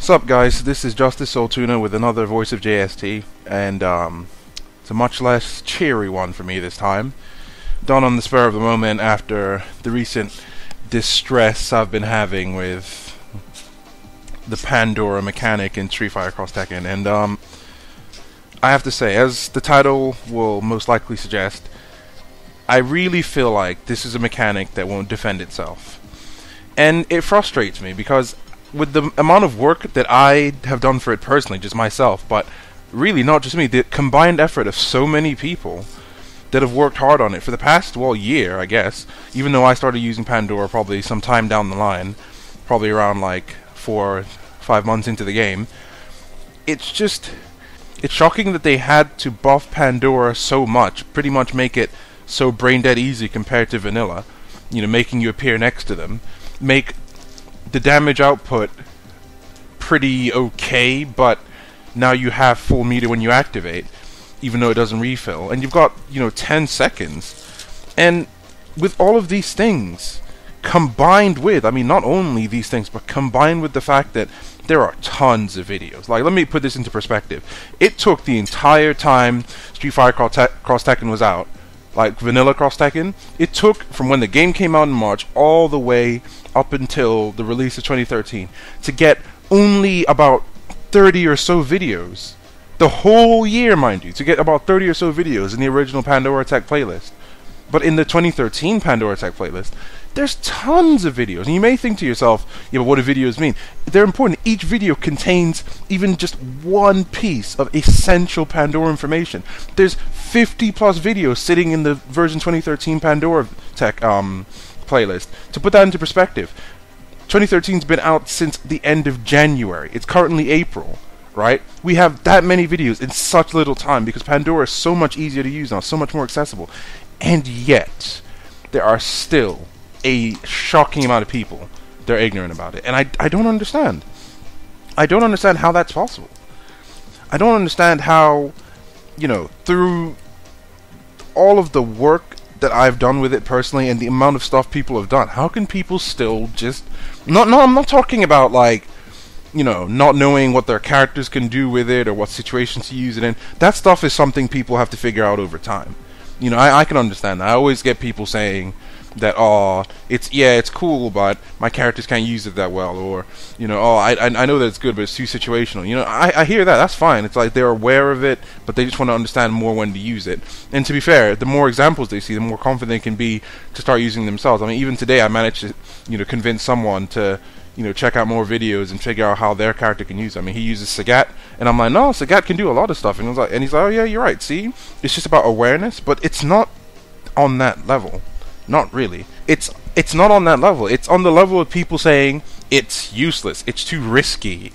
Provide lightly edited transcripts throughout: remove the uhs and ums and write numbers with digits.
Sup guys, this is JusticeSoulTuna with another Voice of JST, and it's a much less cheery one for me this time. Done on the spur of the moment after the recent distress I've been having with the Pandora mechanic in Street Fighter Cross Tekken, and I have to say, as the title will most likely suggest, I really feel like this is a mechanic that won't defend itself. And it frustrates me because with the amount of work that I have done for it personally, just myself, but really not just me, the combined effort of so many people that have worked hard on it for the past, well, year, I guess, even though I started using Pandora probably some time down the line, probably around like 4 or 5 months into the game. It's shocking that they had to buff Pandora so much, pretty much make it so brain dead easy compared to vanilla, you know, making you appear next to them, make the damage output pretty okay, but now you have full meter when you activate, even though it doesn't refill, and you've got, 10 seconds. And with all of these things combined with, I mean, not only these things, but combined with the fact that there are tons of videos. Like, let me put this into perspective. It took the entire time Street Fighter Cross Tekken was out, like vanilla Cross Tekken, it took from when the game came out in March all the way up until the release of 2013 to get only about 30 or so videos. The whole year, mind you, to get about 30 or so videos in the original Pandora Tech playlist. But in the 2013 Pandora Tech playlist, there's tons of videos. And you may think to yourself, yeah, but what do videos mean? They're important. Each video contains even just one piece of essential Pandora information. There's 50 plus videos sitting in the version 2013 Pandora Tech playlist. To put that into perspective, 2013's been out since the end of January. It's currently April, right? We have that many videos in such little time because Pandora is so much easier to use now, so much more accessible. And yet, there are still a shocking amount of people that are ignorant about it. And I don't understand. I don't understand how that's possible. I don't understand how, through all of the work that I've done with it personally and the amount of stuff people have done, how can people still just... I'm not talking about, like, not knowing what their characters can do with it or what situations to use it in. That stuff is something people have to figure out over time. I can understand that. I always get people saying that, it's cool, but my characters can't use it that well, or, I know that it's good, but it's too situational. I hear that. That's fine. It's like they're aware of it, but they just want to understand more when to use it. And to be fair, the more examples they see, the more confident they can be to start using themselves. I mean, even today, I managed to, convince someone to, check out more videos and figure out how their character can use it. I mean, he uses Sagat, and I'm like, no, Sagat can do a lot of stuff. And he's like, oh yeah, you're right. See, it's just about awareness, but it's not on that level. Not really. It's not on that level. It's on the level of people saying it's useless, it's too risky,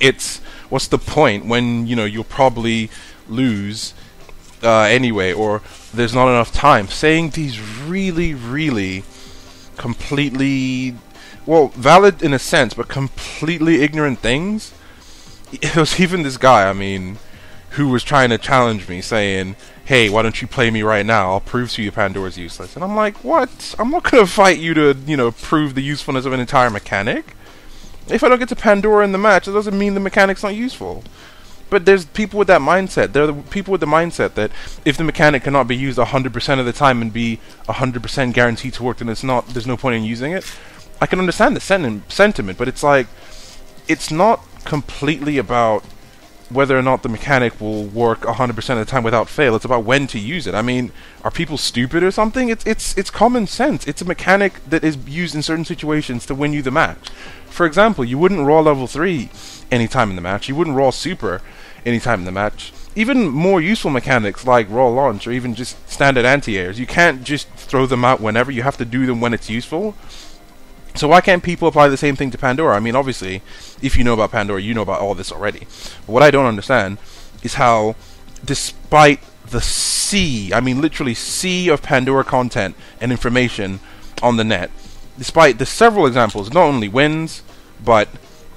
what's the point when, you'll probably lose anyway, or there's not enough time. Saying these really, really completely, well, valid in a sense, but completely ignorant things. It was even this guy, who was trying to challenge me, saying, hey, why don't you play me right now? I'll prove to you Pandora's useless. And I'm like, what? I'm not going to fight you to, prove the usefulness of an entire mechanic. If I don't get to Pandora in the match, it doesn't mean the mechanic's not useful. But there's people with that mindset. There are the people with the mindset that if the mechanic cannot be used 100% of the time and be 100% guaranteed to work, then there's no point in using it. I can understand the sentiment, but it's like, it's not completely about whether or not the mechanic will work 100% of the time without fail. It's about when to use it. I mean, are people stupid or something? It's common sense. It's a mechanic that is used in certain situations to win you the match. For example, you wouldn't raw level 3 anytime in the match. You wouldn't raw super anytime in the match. Even more useful mechanics like raw launch or even just standard anti-airs, you can't just throw them out whenever. You have to do them when it's useful. So why can't people apply the same thing to Pandora? I mean, obviously, if you know about Pandora, you know about all this already. But what I don't understand is how, despite the sea, literally sea of Pandora content and information on the net, despite the several examples, not only wins, but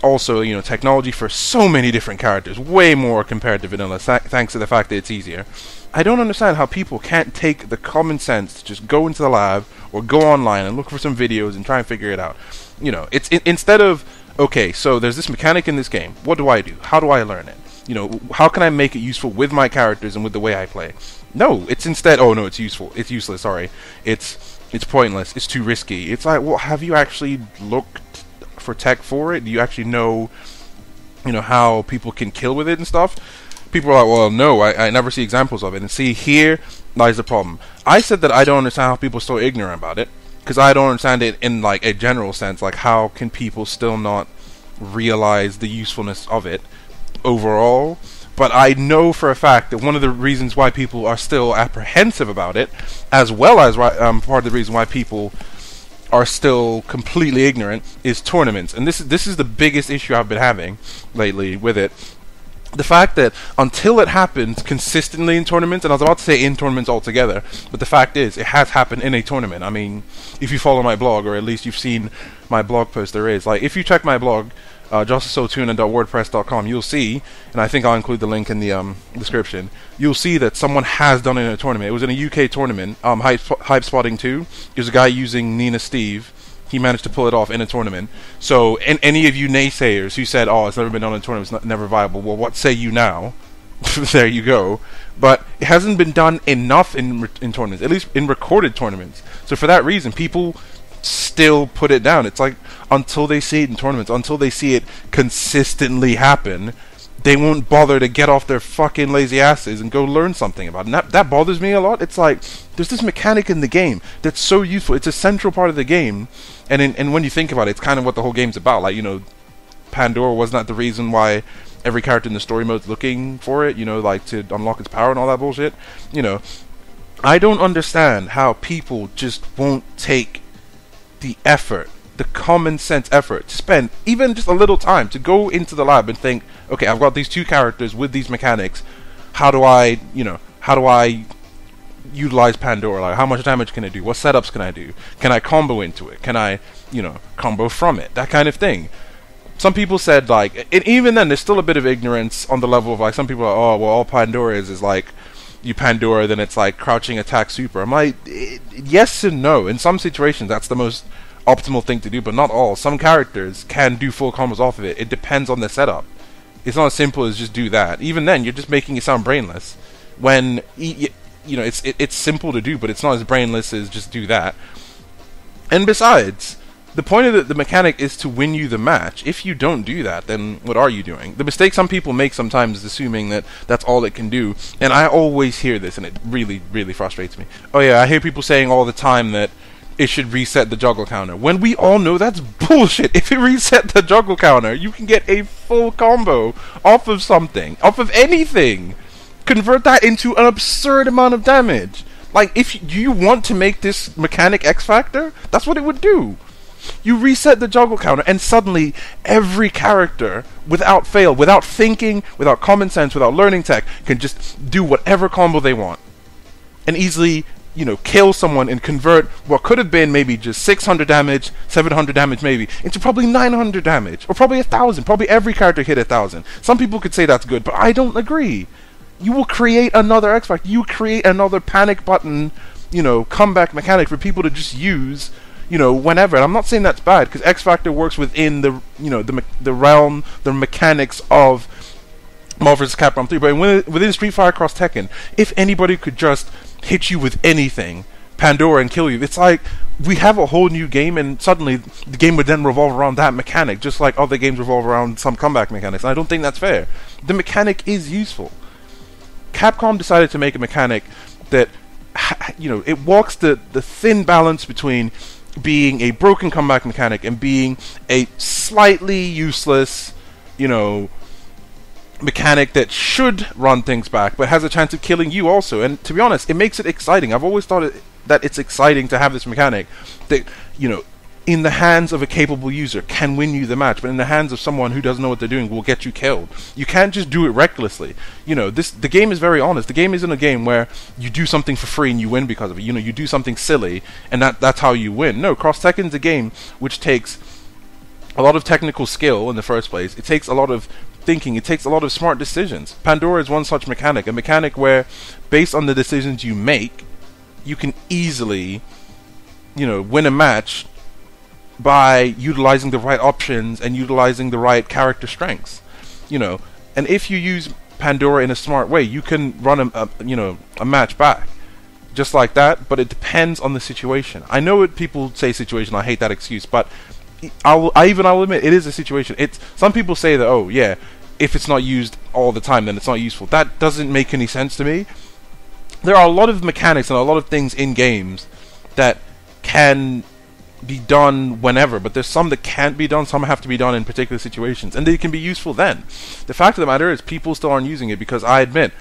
also, technology for so many different characters, way more compared to vanilla, thanks to the fact that it's easier. I don't understand how people can't take the common sense to just go into the lab or go online and look for some videos and try and figure it out. It's instead of okay, so there's this mechanic in this game. What do I do? How do I learn it? You know, how can I make it useful with my characters and with the way I play? No, it's instead, oh no, it's useful. It's useless, sorry. It's pointless. It's too risky. It's like, well, have you actually looked for tech for it? Do you actually know, you know, how people can kill with it and stuff? People are like, well, no, I never see examples of it. And see, here lies the problem. I said that I don't understand how people are so ignorant about it, because I don't understand it in, like, a general sense. Like, how can people still not realize the usefulness of it overall? But I know for a fact that one of the reasons why people are still apprehensive about it, as well as part of the reason why people are still completely ignorant, is tournaments. And this is the biggest issue I've been having lately with it. The fact that until it happens consistently in tournaments, and I was about to say in tournaments altogether, but the fact is, it has happened in a tournament. I mean, if you follow my blog, or at least you've seen my blog post, there is. Like, if you check my blog, JusticeSoulTuna.wordpress.com, you'll see, and I think I'll include the link in the description, you'll see that someone has done it in a tournament. It was in a UK tournament, Hype Spotting 2. There's a guy using Nina Steve. He managed to pull it off in a tournament. So, any of you naysayers who said, oh, it's never been done in a tournament, it's never viable, well, what say you now? There you go. But it hasn't been done enough in tournaments, at least in recorded tournaments. So for that reason, people still put it down. It's like, until they see it in tournaments, until they see it consistently happen, they won't bother to get off their fucking lazy asses and go learn something about it. And that bothers me a lot. It's like, there's this mechanic in the game that's so useful. It's a central part of the game. And when you think about it, it's kind of what the whole game's about. Like, you know, Pandora wasn't that the reason why every character in the story mode's looking for it, you know, like to unlock its power and all that bullshit? You know, I don't understand how people just won't take the effort, the common sense effort, to spend even just a little time to go into the lab and think, okay, I've got these two characters with these mechanics. How do I utilize Pandora? Like, how much damage can I do? What setups can I do? Can I combo into it? Can I, you know, combo from it? That kind of thing. Some people said, like, and even then, there's still a bit of ignorance on the level of, like, some people are, oh, well, all Pandora is like, you Pandora, then it's like crouching attack super. I'm like, yes and no. In some situations, that's the most optimal thing to do, but not all. Some characters can do full combos off of it. It depends on the setup. It's not as simple as just do that. Even then, you're just making it sound brainless. When, you know, it's simple to do, but it's not as brainless as just do that. And besides, the point of the mechanic is to win you the match. If you don't do that, then what are you doing? The mistake some people make sometimes is assuming that that's all it can do. And I always hear this, and it really, really frustrates me. Oh yeah, I hear people saying all the time that it should reset the juggle counter, when we all know that's bullshit. If it reset the juggle counter, you can get a full combo off of something, off of anything. Convert that into an absurd amount of damage. Like, if you want to make this mechanic X Factor, that's what it would do. You reset the juggle counter, and suddenly every character, without fail, without thinking, without common sense, without learning tech, can just do whatever combo they want. And easily, you know, kill someone and convert what could have been maybe just 600 damage, 700 damage maybe, into probably 900 damage, or probably 1,000. Probably every character hit 1,000. Some people could say that's good, but I don't agree. You will create another X Factor. You create another panic button, you know, comeback mechanic for people to just use, you know, whenever. And I'm not saying that's bad, because X Factor works within the, you know, the realm, the mechanics of Marvel vs. Capcom 3. But within Street Fighter Cross Tekken, if anybody could just hit you with anything, Pandora, and kill you, it's like we have a whole new game, and suddenly the game would then revolve around that mechanic, just like other games revolve around some comeback mechanics. And I don't think that's fair. The mechanic is useful. Capcom decided to make a mechanic that, you know, it walks the thin balance between being a broken comeback mechanic and being a slightly useless, you know, mechanic that should run things back, but has a chance of killing you also. And to be honest, it makes it exciting. I've always thought that it's exciting to have this mechanic that, you know, in the hands of a capable user can win you the match, but in the hands of someone who doesn't know what they're doing will get you killed. You can't just do it recklessly. You know, the game is very honest. The game isn't a game where you do something for free and you win because of it. You know, you do something silly and that's how you win. No, Cross Tekken's a game which takes a lot of technical skill in the first place. It takes a lot of thinking. It takes a lot of smart decisions. Pandora is one such mechanic. A mechanic where, based on the decisions you make, you can easily, you know, win a match by utilizing the right options and utilizing the right character strengths, you know. And if you use Pandora in a smart way, you can run a match back just like that. But it depends on the situation. I know it, people say situation, I hate that excuse, but I'll admit it is a situation. It's, some people say that, oh yeah, if it's not used all the time, then it's not useful. That doesn't make any sense to me. There are a lot of mechanics and a lot of things in games that can be done whenever, but there's some that can't be done. Some have to be done in particular situations, and they can be useful then. The fact of the matter is, people still aren't using it because, I admit,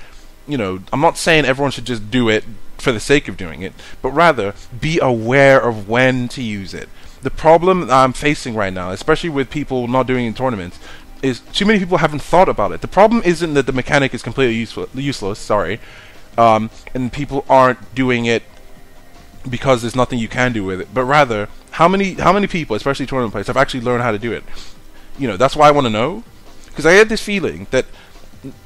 you know, I'm not saying everyone should just do it for the sake of doing it, but rather be aware of when to use it. The problem I'm facing right now, especially with people not doing it in tournaments, is too many people haven't thought about it. The problem isn't that the mechanic is completely useless, sorry, and people aren't doing it because there's nothing you can do with it, but rather how many people, especially tournament players, have actually learned how to do it. You know, that's why I want to know, because I had this feeling that,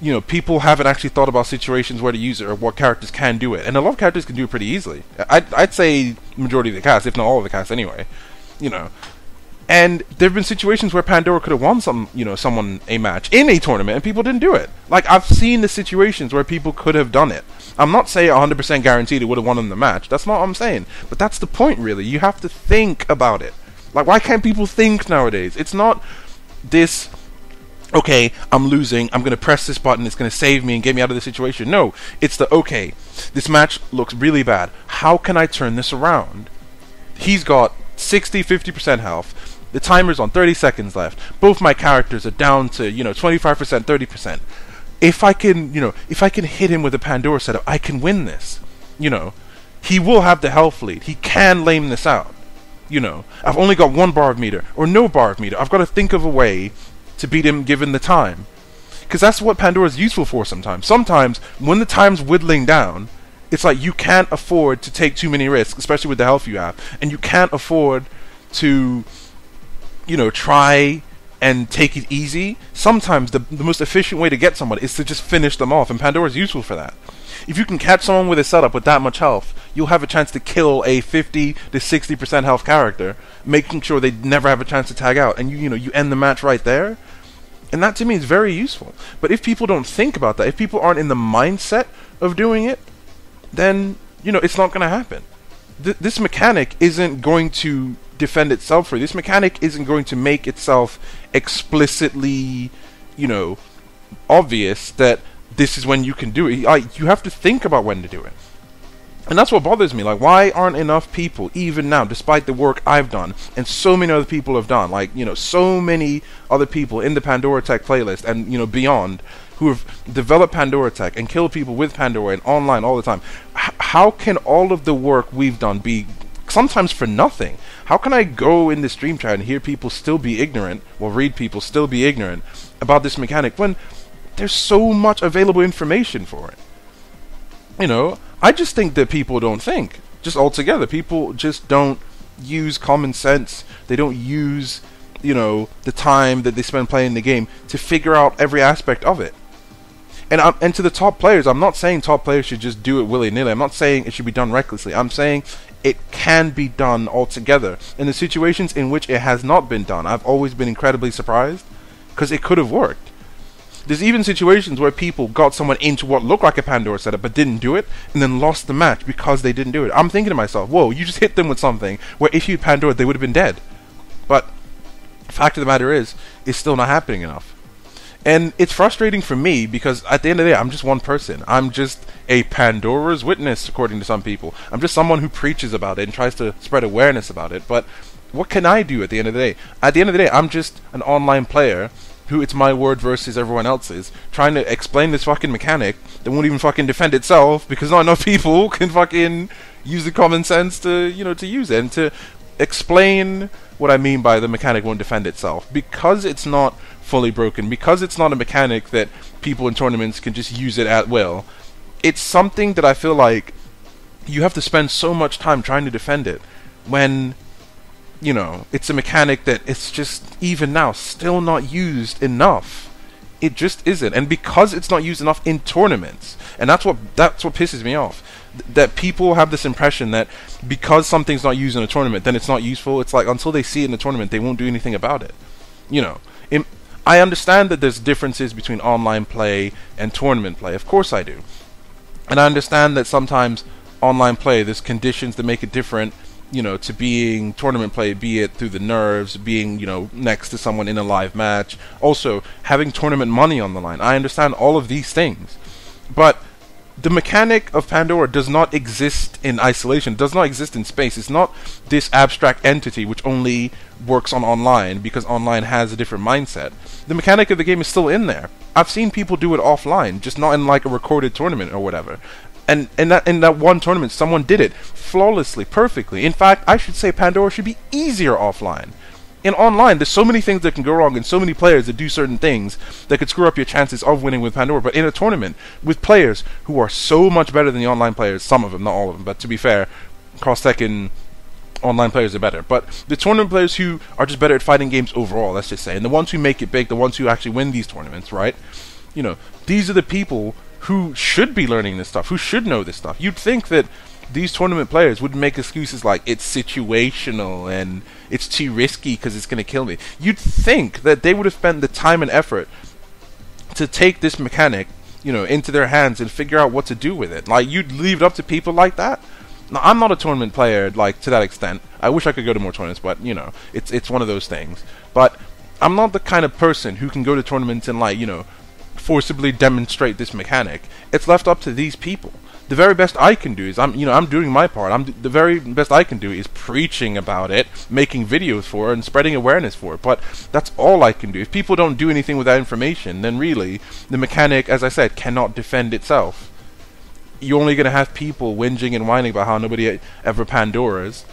you know, people haven't actually thought about situations where to use it or what characters can do it, and a lot of characters can do it pretty easily. I'd say majority of the cast, if not all of the cast anyway, you know. And there have been situations where Pandora could have won someone a match in a tournament, and people didn't do it. Like, I've seen the situations where people could have done it. I'm not saying 100% guaranteed it would have won them the match. That's not what I'm saying. But that's the point, really. You have to think about it. Like, why can't people think nowadays? It's not this, okay, I'm losing, I'm going to press this button, it's going to save me and get me out of the situation. No, it's the, okay, this match looks really bad. How can I turn this around? He's got 60-50% health. The timer's on, 30 seconds left. Both my characters are down to, 25%, 30%. If I can hit him with a Pandora setup, I can win this. He will have the health lead. He can lame this out. I've only got 1 bar of meter, or no bar of meter. I've got to think of a way to beat him given the time. Because that's what Pandora's useful for sometimes. Sometimes, when the time's whittling down, it's like you can't afford to take too many risks, especially with the health you have. And you can't afford to, try and take it easy. Sometimes the most efficient way to get someone is to just finish them off, and Pandora's useful for that. If you can catch someone with a setup with that much health, you'll have a chance to kill a 50-60% health character, making sure they never have a chance to tag out, and you end the match right there. And that to me is very useful. But if people don't think about that, if people aren't in the mindset of doing it, then it's not going to happen. This mechanic isn't going to defend itself for you. This mechanic isn't going to make itself explicitly, obvious that this is when you can do it. You have to think about when to do it. And that's what bothers me. Like, why aren't enough people, even now, despite the work I've done, and so many other people have done, like, so many other people in the Pandora Tech playlist, and, beyond, who have developed Pandora Tech and killed people with Pandora and online all the time. How can all of the work we've done be sometimes for nothing? How can I go in the stream chat and hear people still be ignorant, or read people still be ignorant about this mechanic when there's so much available information for it? I just think that people don't think. Just altogether, people just don't use common sense. They don't use, the time that they spend playing the game to figure out every aspect of it. And to the top players, I'm not saying top players should just do it willy-nilly. I'm not saying it should be done recklessly. I'm saying it can be done altogether. In the situations in which it has not been done, I've always been incredibly surprised, because it could have worked. There's even situations where people got someone into what looked like a Pandora setup but didn't do it, and then lost the match because they didn't do it. I'm thinking to myself, whoa, you just hit them with something where if you had Pandora, they would have been dead. But the fact of the matter is, it's still not happening enough. And it's frustrating for me, because at the end of the day, I'm just one person. I'm just a Pandora's witness, according to some people. I'm just someone who preaches about it and tries to spread awareness about it. But what can I do at the end of the day? At the end of the day, I'm just an online player who, it's my word versus everyone else's, trying to explain this fucking mechanic that won't even fucking defend itself, because not enough people can fucking use the common sense to, to use it, and to explain what I mean by the mechanic won't defend itself. Because it's not fully broken, because it's not a mechanic that people in tournaments can just use it at will, it's something that I feel like you have to spend so much time trying to defend it, when it's a mechanic that it's just, even now, still not used enough. It just isn't. And because it's not used enough in tournaments, and that's what pisses me off. that people have this impression that because something's not used in a tournament, then it's not useful. It's like until they see it in a tournament, they won't do anything about it. You know, I understand that there's differences between online play and tournament play. Of course I do. And I understand that sometimes online play, there's conditions that make it different, you know, to being tournament play, be it through the nerves, being, you know, next to someone in a live match, also having tournament money on the line. I understand all of these things. But the mechanic of Pandora does not exist in isolation, it does not exist in space. It's not this abstract entity which only works on online because online has a different mindset. The mechanic of the game is still in there. I've seen people do it offline, just not in like a recorded tournament or whatever. And in that one tournament, someone did it flawlessly, perfectly. In fact, I should say Pandora should be easier offline. In online, there's so many things that can go wrong and so many players that do certain things that could screw up your chances of winning with Pandora. But in a tournament, with players who are so much better than the online players, some of them, not all of them, but to be fair, cross-Tekken online players are better. But the tournament players who are just better at fighting games overall, let's just say, and the ones who make it big, the ones who actually win these tournaments, right? You know, these are the people who should be learning this stuff, who should know this stuff. You'd think that these tournament players would make excuses like it's situational and it's too risky because it's going to kill me. You'd think that they would have spent the time and effort to take this mechanic, you know, into their hands and figure out what to do with it. Like, you'd leave it up to people like that? Now, I'm not a tournament player, like, to that extent. I wish I could go to more tournaments, but, you know, it's one of those things. But I'm not the kind of person who can go to tournaments and, like, you know, forcibly demonstrate this mechanic. It's left up to these people. The very best I can do is I'm doing my part. The very best I can do is preaching about it, making videos for it, and spreading awareness for it. But that's all I can do. If people don't do anything with that information, then really the mechanic, as I said, cannot defend itself. You're only going to have people whinging and whining about how nobody ever Pandoras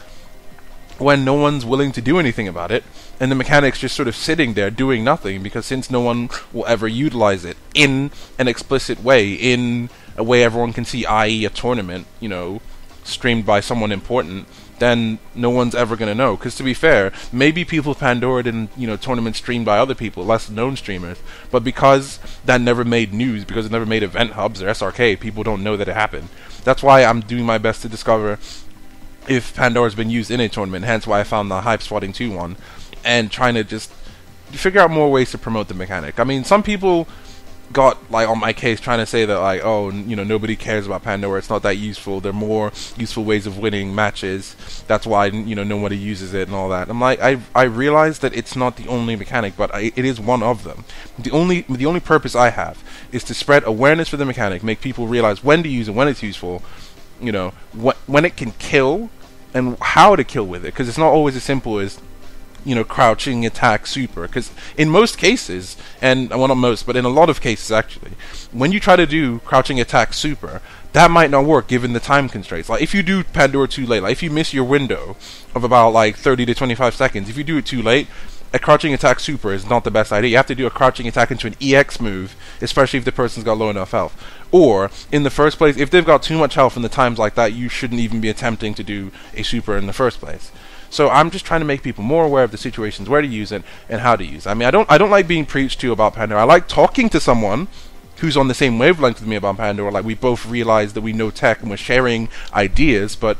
when no one's willing to do anything about it, and the mechanic's just sort of sitting there doing nothing, because since no one will ever utilize it in an explicit way, in a way everyone can see, i.e. a tournament, you know, streamed by someone important, then no one's ever going to know. Because to be fair, maybe people Pandoraed in, you know, tournaments streamed by other people, less known streamers, but because that never made news, because it never made event hubs or SRK, people don't know that it happened. That's why I'm doing my best to discover if Pandora's been used in a tournament, hence why I found the Hype Swatting 2 one, and trying to just figure out more ways to promote the mechanic. I mean, some people got, like, on my case trying to say that, like, oh, you know, nobody cares about Pandora, it's not that useful, there are more useful ways of winning matches, that's why, you know, nobody uses it and all that. I'm like, I realize that it's not the only mechanic, but it is one of them. The only purpose I have is to spread awareness for the mechanic, make people realize when to use it, when it's useful, you know, when it can kill, and how to kill with it, because it's not always as simple as, you know, crouching attack super. Because in most cases, and well, not most, but in a lot of cases actually, when you try to do crouching attack super, that might not work given the time constraints. Like, if you do Pandora too late, like if you miss your window of about like 30 to 25 seconds, if you do it too late, a crouching attack super is not the best idea. You have to do a crouching attack into an EX move, especially if the person's got low enough health. Or, in the first place, if they've got too much health in the times like that, you shouldn't even be attempting to do a super in the first place. So I'm just trying to make people more aware of the situations, where to use it, and how to use it. I mean, I don't like being preached to about Pandora. I like talking to someone who's on the same wavelength with me about Pandora. Like, we both realize that we know tech and we're sharing ideas, but,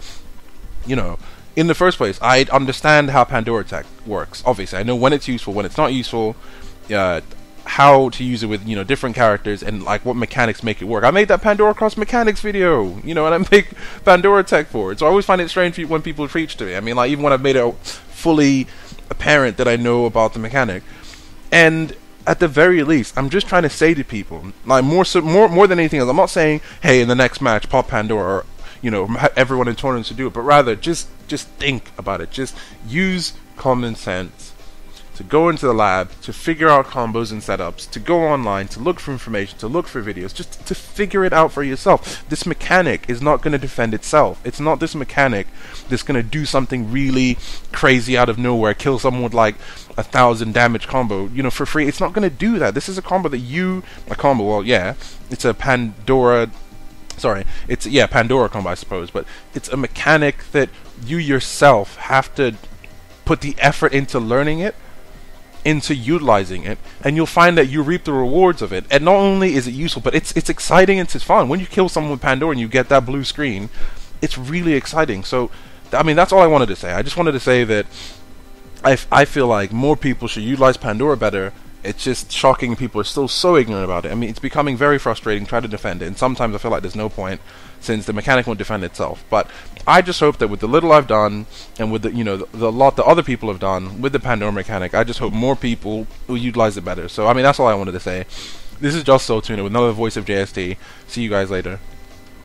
you know, in the first place, I understand how Pandora tech works. Obviously, I know when it's useful, when it's not useful, how to use it with, you know, different characters, and like what mechanics make it work. I made that Pandora cross mechanics video, you know, and I make Pandora tech for it. So I always find it strange when people preach to me. I mean, like, even when I've made it fully apparent that I know about the mechanic. And at the very least, I'm just trying to say to people, like, more than anything else, I'm not saying, hey, in the next match, pop Pandora, or, you know, everyone in tournaments to do it, but rather just think about it. Just use common sense to go into the lab, to figure out combos and setups, to go online, to look for information, to look for videos, just to figure it out for yourself. This mechanic is not going to defend itself. It's not this mechanic that's going to do something really crazy out of nowhere, kill someone with like 1,000 damage combo, you know, for free. It's not going to do that. This is a combo that well, yeah, it's a Pandora, Pandora combo, I suppose, but it's a mechanic that you yourself have to put the effort into learning it, into utilizing it, and you'll find that you reap the rewards of it. And not only is it useful, but it's exciting and it's fun. When you kill someone with Pandora and you get that blue screen, it's really exciting. So, I mean, that's all I wanted to say. I just wanted to say that I feel like more people should utilize Pandora better. It's just shocking people are still so ignorant about it. I mean, it's becoming very frustrating trying to defend it, and sometimes I feel like there's no point, since the mechanic won't defend itself. But I just hope that with the little I've done, and with the lot that other people have done with the Pandora mechanic, I just hope more people will utilize it better. So, I mean, that's all I wanted to say. This is JusticeSoulTuna with another voice of JST. See you guys later.